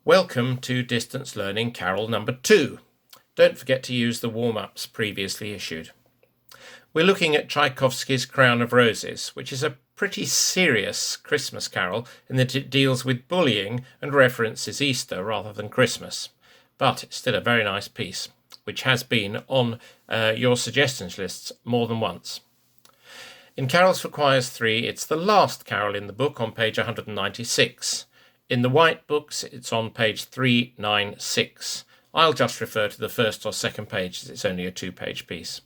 Welcome to Distance Learning Carol number 2. Don't forget to use the warm-ups previously issued. We're looking at Tchaikovsky's Crown of Roses, which is a pretty serious Christmas carol in that it deals with bullying and references Easter rather than Christmas. But it's still a very nice piece, which has been on your suggestions lists more than once. In Carols for Choirs 3, it's the last carol in the book on page 196. In the white books, it's on page 396. I'll just refer to the first or second page as it's only a 2-page piece.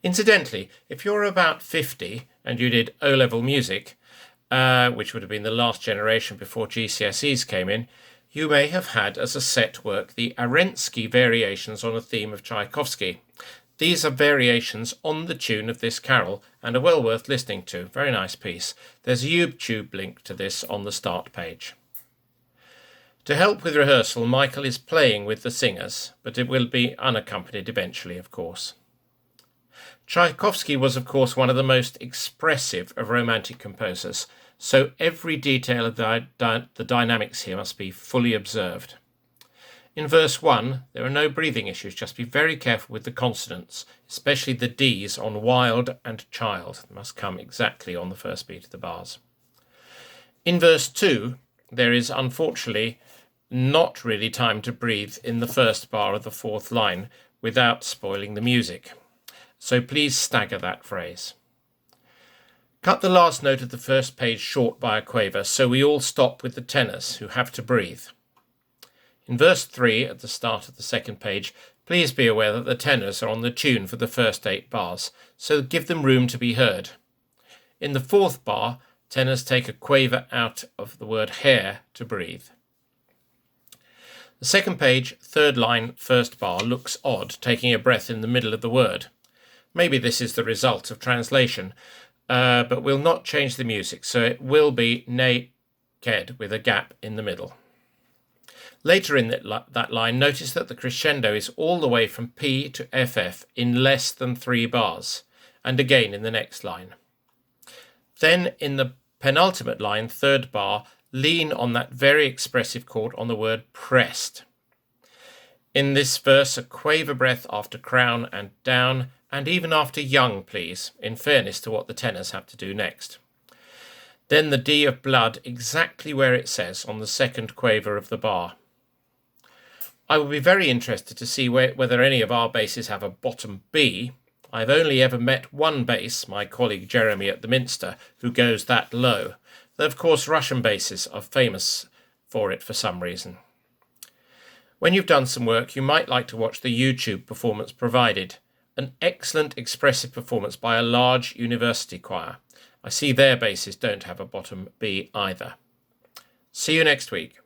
Incidentally, if you're about 50 and you did O-level music, which would have been the last generation before GCSEs came in, you may have had as a set work the Arensky variations on a theme of Tchaikovsky. These are variations on the tune of this carol and are well worth listening to. Very nice piece. There's a YouTube link to this on the start page. To help with rehearsal, Michael is playing with the singers, but it will be unaccompanied eventually, of course. Tchaikovsky was, of course, one of the most expressive of Romantic composers, so every detail of the dynamics here must be fully observed. In verse 1, there are no breathing issues, just be very careful with the consonants, especially the Ds on wild and child. They must come exactly on the first beat of the bars. In verse 2, there is unfortunately not really time to breathe in the first bar of the fourth line without spoiling the music. So please stagger that phrase. Cut the last note of the first page short by a quaver so we all stop with the tenors who have to breathe. In verse 3, at the start of the second page, please be aware that the tenors are on the tune for the first 8 bars, so give them room to be heard. In the fourth bar, tenors take a quaver out of the word hair to breathe. The second page, third line, first bar looks odd, taking a breath in the middle of the word. Maybe this is the result of translation, but we'll not change the music, so it will be naked with a gap in the middle. Later in that line, notice that the crescendo is all the way from P to FF in less than 3 bars, and again in the next line. Then in the penultimate line, third bar, lean on that very expressive chord on the word pressed. In this verse, a quaver breath after crown and down, and even after young, please, in fairness to what the tenors have to do next. Then the D of blood exactly where it says on the second quaver of the bar. I will be very interested to see whether any of our basses have a bottom B. I've only ever met one bass, my colleague Jeremy at the Minster, who goes that low. Though of course Russian basses are famous for it for some reason. When you've done some work, you might like to watch the YouTube performance provided. An excellent expressive performance by a large university choir. I see their basses don't have a bottom B either. See you next week.